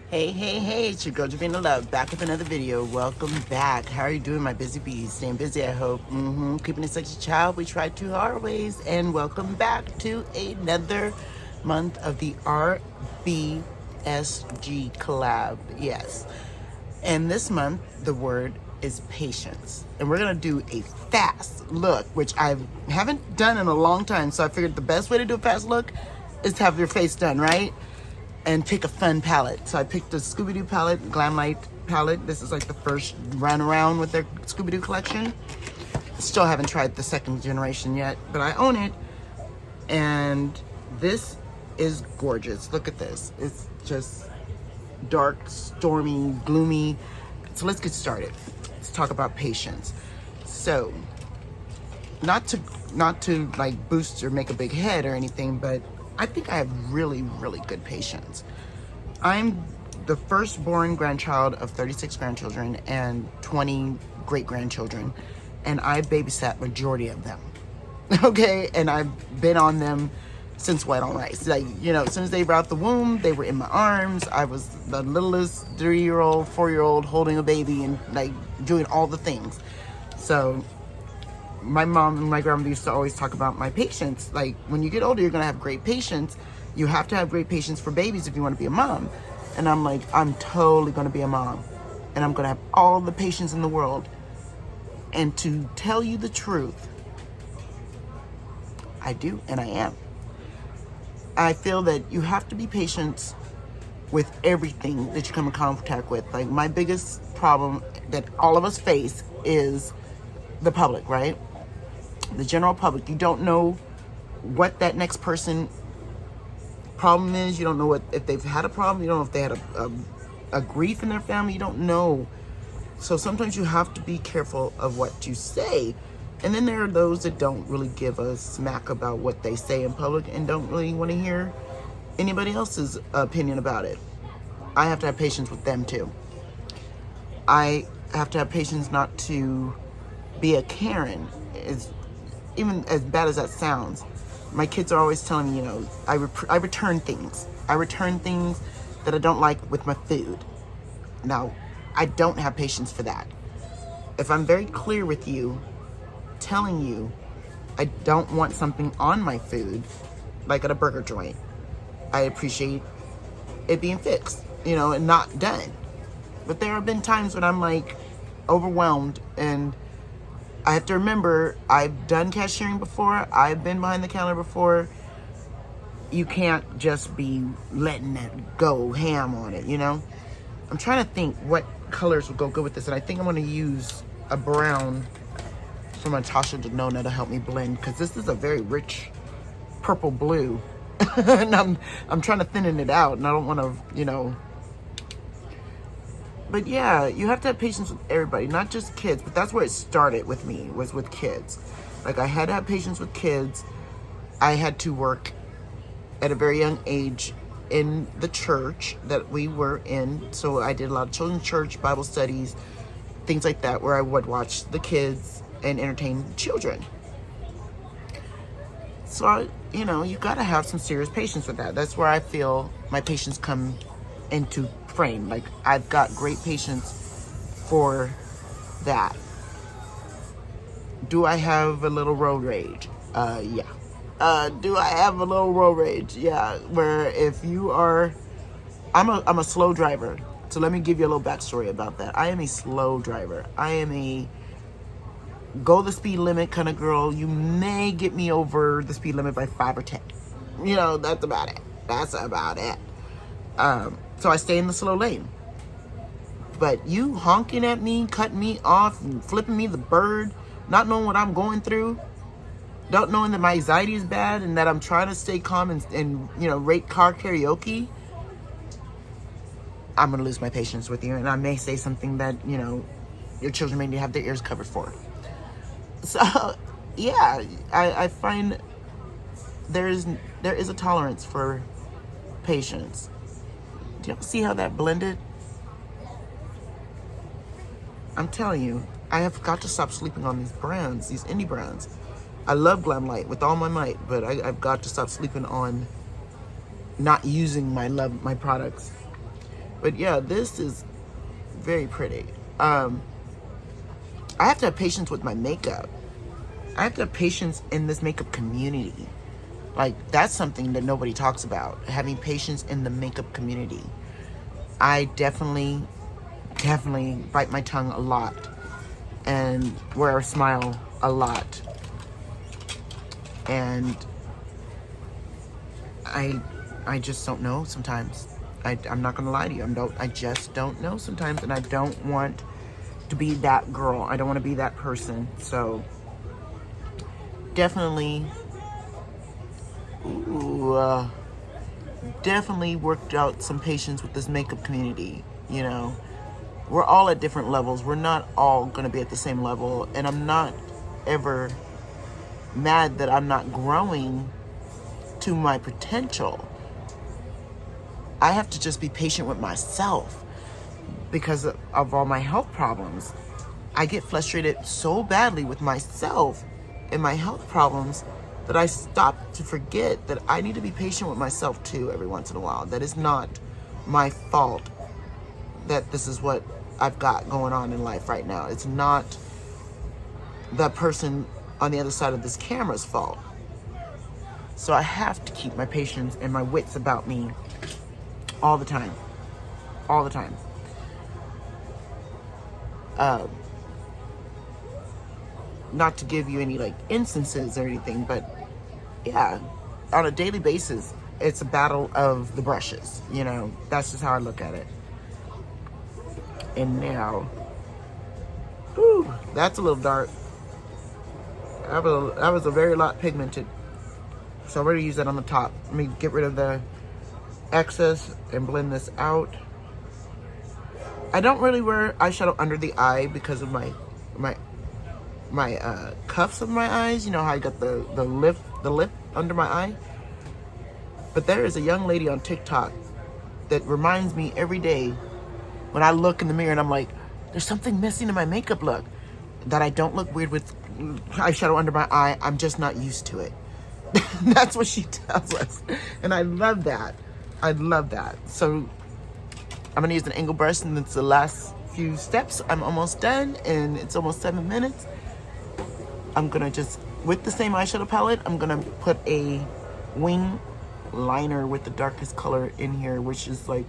Hey, hey, hey, it's your girl Javina Love, back with another video. Welcome back. How are you doing, my busy bees? Staying busy, I hope. Keeping it sexy, child. We try to our ways. And welcome back to another month of the RBSG collab. Yes. And this month, the word is patience. And we're going to do a fast look, which I haven't done in a long time. So I figured the best way to do a fast look is to have your face done, right? And pick a fun palette. So I picked the Scooby-Doo palette, Glam Light palette. This is like the first run around with their Scooby-Doo collection. Still haven't tried the second generation yet, but I own it. And this is gorgeous. Look at this. It's just dark, stormy, gloomy. So let's get started. Let's talk about patience. So, not to like boost or make a big head or anything, but I think I have really, really good patience. I'm the firstborn grandchild of 36 grandchildren and 20 great-grandchildren, and I babysat majority of them, okay? And I've been on them since wet on rice. Like, you know, as soon as they were out the womb, they were in my arms. I was the littlest 3-year-old, 4-year-old holding a baby and, like, doing all the things. So my mom and my grandmother used to always talk about my patience. Like, when you get older, you're gonna have great patience. You have to have great patience for babies if you want to be a mom. And I'm like, I'm totally gonna be a mom. And I'm gonna have all the patience in the world. And to tell you the truth, I do, and I am. I feel that you have to be patient with everything that you come in contact with. Like, my biggest problem that all of us face is the public, right? The general public. You don't know what that next person problem is. You don't know what if they've had a problem. You don't know if they had a grief in their family. You don't know. So sometimes you have to be careful of what you say. And then there are those that don't really give a smack about what they say in public and don't really want to hear anybody else's opinion about it. I have to have patience with them too. I have to have patience not to be a Karen. Is even as bad as that sounds. My kids are always telling me, you know, I return things. I return things that I don't like with my food. Now, I don't have patience for that. If I'm very clear with you, telling you I don't want something on my food, like at a burger joint, I appreciate it being fixed, you know, and not done. But there have been times when I'm like overwhelmed, and I have to remember, I've done cashiering before. I've been behind the counter before. You can't just be letting it go ham on it, you know? I'm trying to think what colors would go good with this. And I think I'm going to use a brown from Natasha Denona to help me blend, because this is a very rich purple blue. And I'm trying to thin it out, and I don't want to, you know. But yeah, you have to have patience with everybody, not just kids. But that's where it started with me, was with kids. Like, I had to have patience with kids. I had to work at a very young age in the church that we were in. So I did a lot of children's church, Bible studies, things like that, where I would watch the and entertain children. So, you know, you got to have some serious patience with that. That's where I feel my patience come into frame. Like, I've got great patience for that. Do I have a little road rage? Yeah. Do I have a little road rage? Yeah. Where if you are, I'm a slow driver. So let me give you a little backstory about that. I am a slow driver. I am a go the speed limit kind of girl. You may get me over the speed limit by 5 or 10. You know, that's about it. That's about it. So I stay in the slow lane. But you honking at me, cutting me off, and flipping me the bird, not knowing what I'm going through, not knowing that my anxiety is bad and that I'm trying to stay calm and you know, rate car karaoke, I'm going to lose my patience with you. And I may say something that, you know, your children may need to have their ears covered for. So, yeah, I find there is a tolerance for patience. Do you see how that blended? I'm telling you, I have got to stop sleeping on these brands, these indie brands. I love Glam Light with all my might, but I've got to stop sleeping on not using my products. But yeah, this is very pretty. I have to have patience with my makeup. I have to have patience in this makeup community. Like, that's something that nobody talks about. Having patience in the makeup community. I definitely bite my tongue a lot and wear a smile a lot. And I just don't know sometimes. I'm not gonna lie to you. I just don't know sometimes, and I don't want to be that girl. I don't want to be that person. So definitely, definitely worked out some patience with this makeup community. You know, we're all at different levels. We're not all gonna be at the same level, and I'm not ever mad that I'm not growing to my potential. I have to just be patient with myself because of all my health problems. I get frustrated so badly with myself and my health problems that I stop to forget that I need to be patient with myself too every once in a while. That is not my fault that this is what I've got going on in life right now. It's not the person on the other side of this camera's fault. So I have to keep my patience and my wits about me all the time. All the time. Not to give you any like instances or anything, but yeah, on a daily basis, it's a battle of the brushes. You know, that's just how I look at it. And now, whew, that's a little dark. That was a very lot pigmented. So I'm going to use that on the top. Let me get rid of the excess and blend this out. I don't really wear eyeshadow under the eye because of my cuffs of my eyes. You know how I got the lip under my eye. But there is a young lady on TikTok that reminds me every day when I look in the mirror and I'm like, there's something missing in my makeup look. That I don't look weird with eyeshadow under my eye. I'm just not used to it. That's what she tells us. And I love that. I love that. So I'm gonna use an angle brush, and it's the last few steps. I'm almost done, and it's almost 7 minutes. I'm gonna just, with the same eyeshadow palette, I'm gonna put a wing liner with the darkest color in here, which is like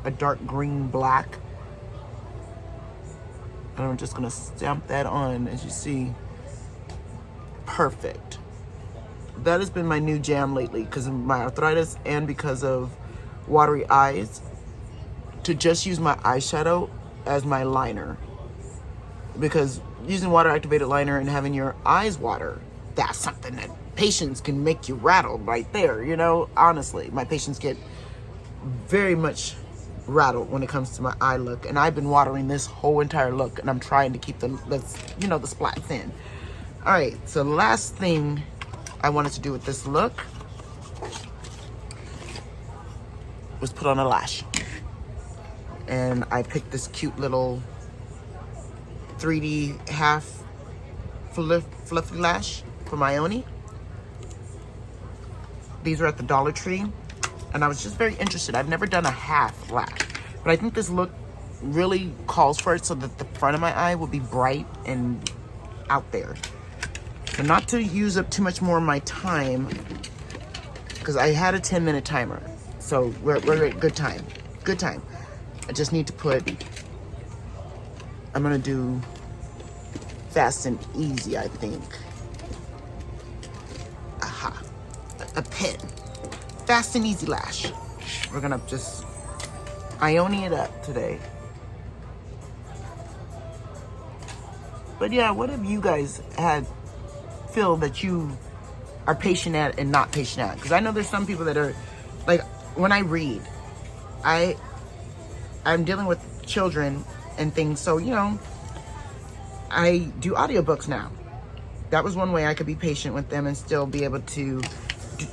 a dark green black. And I'm just gonna stamp that on, as you see. Perfect. That has been my new jam lately because of my arthritis and because of watery eyes, to just use my eyeshadow as my liner. Because using water activated liner and having your eyes water, that's something that patients can make you rattle right there. You know, honestly, my patients get very much rattled when it comes to my eye look, and I've been watering this whole entire look, and I'm trying to keep the splats in. All right, so the last thing I wanted to do with this look was put on a lash. And I picked this cute little 3D half fluffy lash from Ione. These are at the Dollar Tree, and I was just very interested. I've never done a half lash, but I think this look really calls for it so that the front of my eye will be bright and out there. So not to use up too much more of my time, because I had a 10-minute timer. So we're at good time. Good time. I just need to put, I'm gonna do fast and easy, I think. Aha. A pen. Fast and easy lash. We're gonna just Ione it up today. But yeah, what have you guys feel that you are patient at and not patient at? Because I know there's some people that are, like, when I read, I'm dealing with children and things, so, you know, I do audiobooks now. That was one way I could be patient with them and still be able to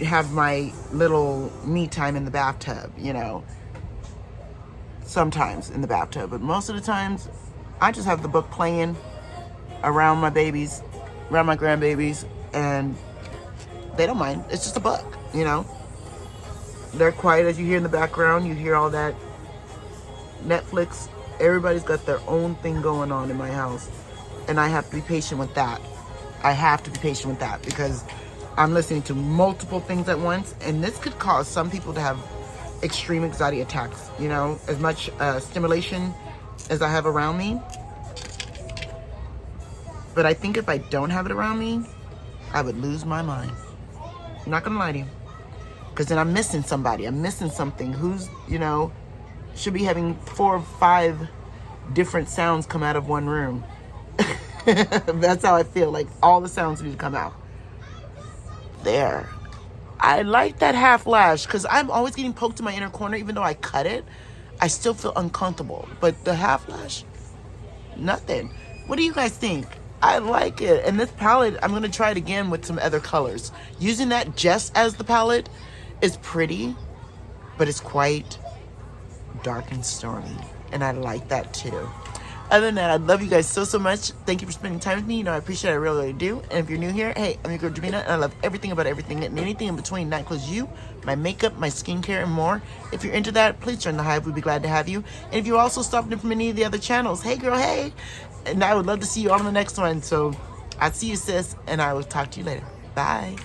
have my little me time in the bathtub, you know. Sometimes in the bathtub, but most of the times I just have the book playing around my babies, around my grandbabies, and they don't mind. It's just a book, you know. They're quiet, as you hear in the background. You hear all that Netflix. Everybody's got their own thing going on in my house. And I have to be patient with that. I have to be patient with that because I'm listening to multiple things at once. And this could cause some people to have extreme anxiety attacks. You know, as much stimulation as I have around me. But I think if I don't have it around me, I would lose my mind. I'm not gonna lie to you. Because then I'm missing somebody. I'm missing something who's, you know, should be having 4 or 5 different sounds come out of one room. That's how I feel. Like all the sounds need to come out. There. I like that half lash because I'm always getting poked in my inner corner. Even though I cut it, I still feel uncomfortable. But the half lash, nothing. What do you guys think? I like it. And this palette, I'm going to try it again with some other colors. Using that just as the palette is pretty, but it's quite dark and stormy. And I like that too. Other than that, I love you guys so, so much. Thank you for spending time with me. You know, I appreciate it. I really, really do. And if you're new here, hey, I'm your girl, Davina, and I love everything about everything and anything in between. That includes you, my makeup, my skincare, and more. If you're into that, please join the Hive. We'd be glad to have you. And if you also stopped in from any of the other channels, hey, girl, hey. And I would love to see you all on the next one. So I'll see you, sis, and I will talk to you later. Bye.